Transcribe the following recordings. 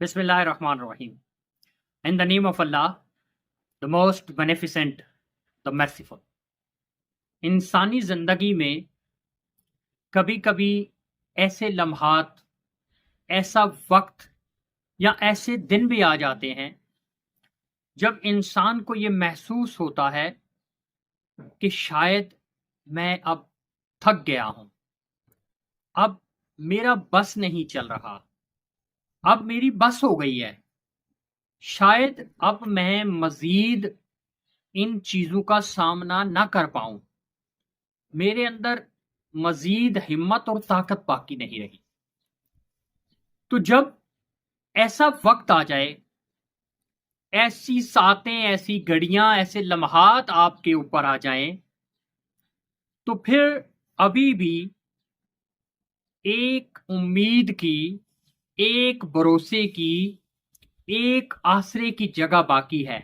بسم اللہ الرحمن الرحیم. In the name of Allah, the most beneficent, the merciful. انسانی زندگی میں کبھی کبھی ایسے لمحات، ایسا وقت یا ایسے دن بھی آ جاتے ہیں جب انسان کو یہ محسوس ہوتا ہے کہ شاید میں اب تھک گیا ہوں، اب میرا بس نہیں چل رہا، اب میری بس ہو گئی ہے، شاید اب میں مزید ان چیزوں کا سامنا نہ کر پاؤں، میرے اندر مزید ہمت اور طاقت باقی نہیں رہی. تو جب ایسا وقت آ جائے، ایسی ساتیں، ایسی گھڑیاں، ایسے لمحات آپ کے اوپر آ جائیں، تو پھر ابھی بھی ایک امید کی، ایک بھروسے کی، ایک آسرے کی جگہ باقی ہے.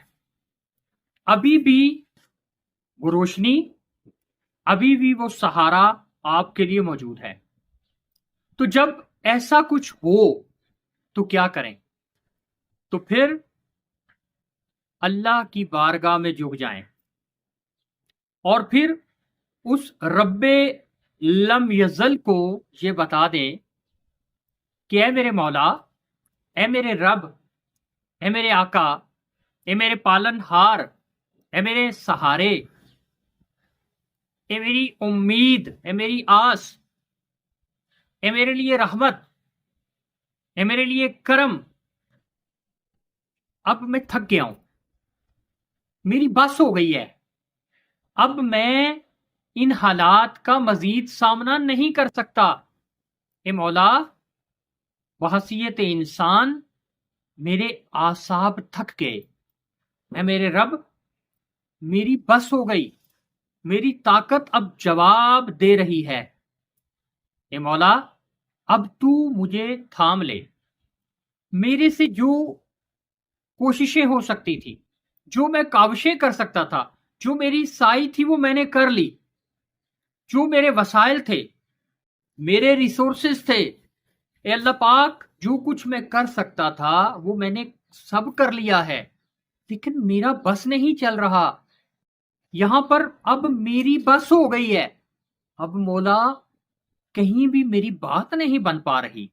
ابھی بھی وہ روشنی، ابھی بھی وہ سہارا آپ کے لیے موجود ہے. تو جب ایسا کچھ ہو تو کیا کریں؟ تو پھر اللہ کی بارگاہ میں جھک جائیں اور پھر اس رب لم یزل کو یہ بتا دیں کہ اے میرے مولا، اے میرے رب، اے میرے آقا، اے میرے پالن ہار، اے میرے سہارے، اے میری امید، اے میری آس، اے میرے لیے رحمت، اے میرے لیے کرم، اب میں تھک گیا ہوں، میری بس ہو گئی ہے، اب میں ان حالات کا مزید سامنا نہیں کر سکتا. اے مولا، بحیثیت انسان میرے اعصاب تھک گئے، اے میرے رب، میری بس ہو گئی، میری طاقت اب جواب دے رہی ہے. اے مولا، اب تو مجھے تھام لے. میرے سے جو کوششیں ہو سکتی تھی، جو میں کاوشیں کر سکتا تھا، جو میری سائی تھی وہ میں نے کر لی، جو میرے وسائل تھے، میرے ریسورسز تھے، اے اللہ پاک، جو کچھ میں کر سکتا تھا وہ میں نے سب کر لیا ہے، لیکن میرا بس نہیں چل رہا. یہاں پر اب میری بس ہو گئی ہے، اب مولا کہیں بھی میری بات نہیں بن پا رہی.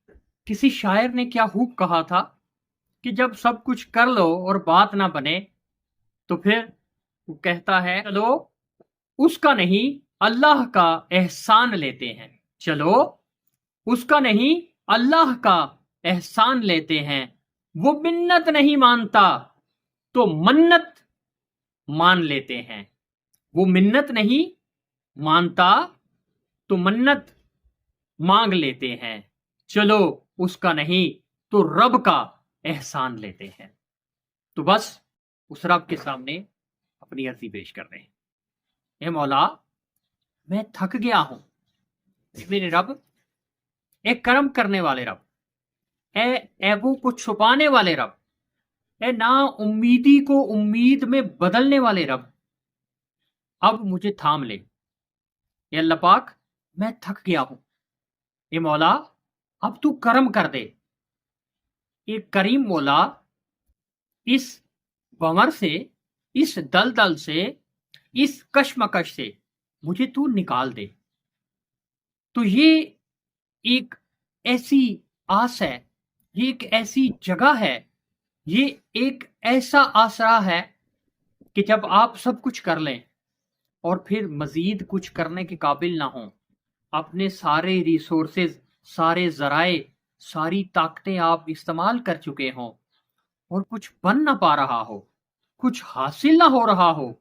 کسی شاعر نے کیا خوب کہا تھا کہ جب سب کچھ کر لو اور بات نہ بنے تو پھر وہ کہتا ہے چلو اس کا نہیں اللہ کا احسان لیتے ہیں، چلو اس کا نہیں اللہ کا احسان لیتے ہیں. وہ منت نہیں مانتا تو منت مان لیتے ہیں، وہ منت نہیں مانتا تو منت مانگ لیتے ہیں، چلو اس کا نہیں تو رب کا احسان لیتے ہیں. تو بس اس رب کے سامنے اپنی عرضی پیش کر رہے ہیں. اے مولا، میں تھک گیا ہوں. اے میرے رب، اے کرم کرنے والے رب، اے ایبو کو چھپانے والے رب، اے نا امیدی کو امید میں بدلنے والے رب، اب مجھے تھام لے. اے اللہ پاک، میں تھک گیا ہوں. اے مولا، اب تو کرم کر دے. اے کریم مولا، اس بمر سے، اس دلدل سے، اس کشمکش سے مجھے تو نکال دے. تو یہ ایک ایسی آس ہے، یہ ایک ایسی جگہ ہے، یہ ایک ایسا آسرا ہے کہ جب آپ سب کچھ کر لیں اور پھر مزید کچھ کرنے کے قابل نہ ہوں، اپنے سارے ریسورسز، سارے ذرائع، ساری طاقتیں آپ استعمال کر چکے ہوں اور کچھ بن نہ پا رہا ہو، کچھ حاصل نہ ہو رہا ہو،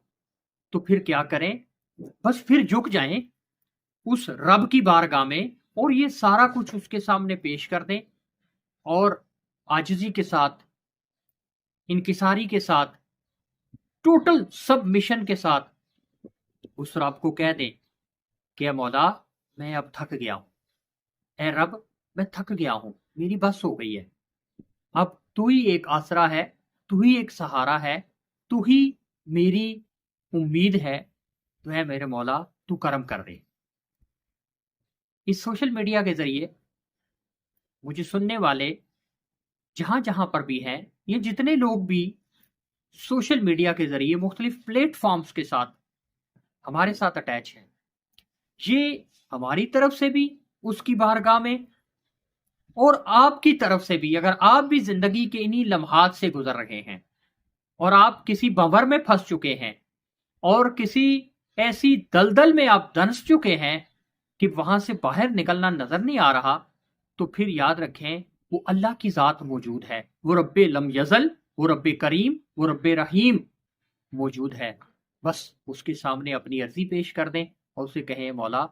تو پھر کیا کریں؟ بس پھر جھک جائیں اس رب کی بارگاہ میں اور یہ سارا کچھ اس کے سامنے پیش کر دیں اور عاجزی کے ساتھ، انکساری کے ساتھ، ٹوٹل سب مشن کے ساتھ اس رب کو کہہ دیں کہ اے مولا، میں اب تھک گیا ہوں. اے رب، میں تھک گیا ہوں، میری بس ہو گئی ہے، اب تو ہی ایک آسرا ہے، تو ہی ایک سہارا ہے، تو ہی میری امید ہے. تو اے میرے مولا، تو کرم کر دے. اس سوشل میڈیا کے ذریعے مجھے سننے والے جہاں جہاں پر بھی ہیں، یہ جتنے لوگ بھی سوشل میڈیا کے ذریعے مختلف پلیٹ فارمز کے ساتھ ہمارے ساتھ اٹیچ ہیں، یہ ہماری طرف سے بھی اس کی بارگاہ میں اور آپ کی طرف سے بھی، اگر آپ بھی زندگی کے انہی لمحات سے گزر رہے ہیں اور آپ کسی بھنور میں پھنس چکے ہیں اور کسی ایسی دلدل میں آپ دھنس چکے ہیں کہ وہاں سے باہر نکلنا نظر نہیں آ رہا، تو پھر یاد رکھیں وہ اللہ کی ذات موجود ہے، وہ رب لم یزل، وہ رب کریم، وہ رب رحیم موجود ہے۔ بس اس کے سامنے اپنی عرضی پیش کر دیں اور اسے کہیں مولا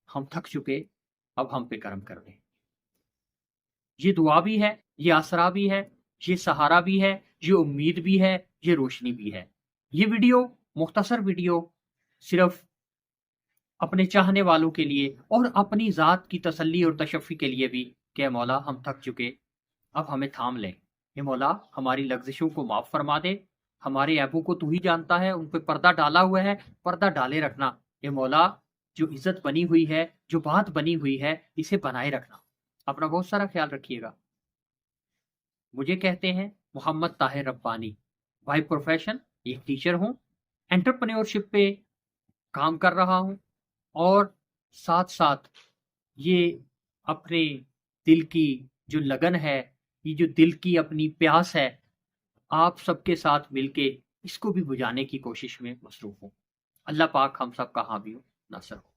ہم تھک چکے، اب ہم پہ کرم کر دیں۔ یہ دعا بھی ہے، یہ آسرا بھی ہے، یہ سہارا بھی ہے، یہ امید بھی ہے، یہ روشنی بھی ہے۔ یہ ویڈیو، مختصر ویڈیو، صرف اپنے چاہنے والوں کے لیے اور اپنی ذات کی تسلی اور تشفی کے لیے بھی کہ مولا ہم تھک چکے، اب ہمیں تھام لیں، اے مولا ہماری لغزشوں کو معاف فرما دے، ہمارے عیبوں کو تو ہی جانتا ہے، ان پہ پردہ ڈالا ہوا ہے، پردہ ڈالے رکھنا، اے مولا جو عزت بنی ہوئی ہے، جو بات بنی ہوئی ہے، اسے بنائے رکھنا۔ اپنا بہت سارا خیال رکھیے گا۔ مجھے کہتے ہیں محمد طاہر ربانی، بائی پروفیشن ایک ٹیچر ہوں، انٹرپرینیورشپ پہ کام کر رہا ہوں، اور ساتھ ساتھ یہ اپنے دل کی جو لگن ہے، یہ جو دل کی اپنی پیاس ہے، آپ سب کے ساتھ مل کے اس کو بھی بجھانے کی کوشش میں مصروف ہوں۔ اللہ پاک ہم سب کا حامی و ناصر ہو۔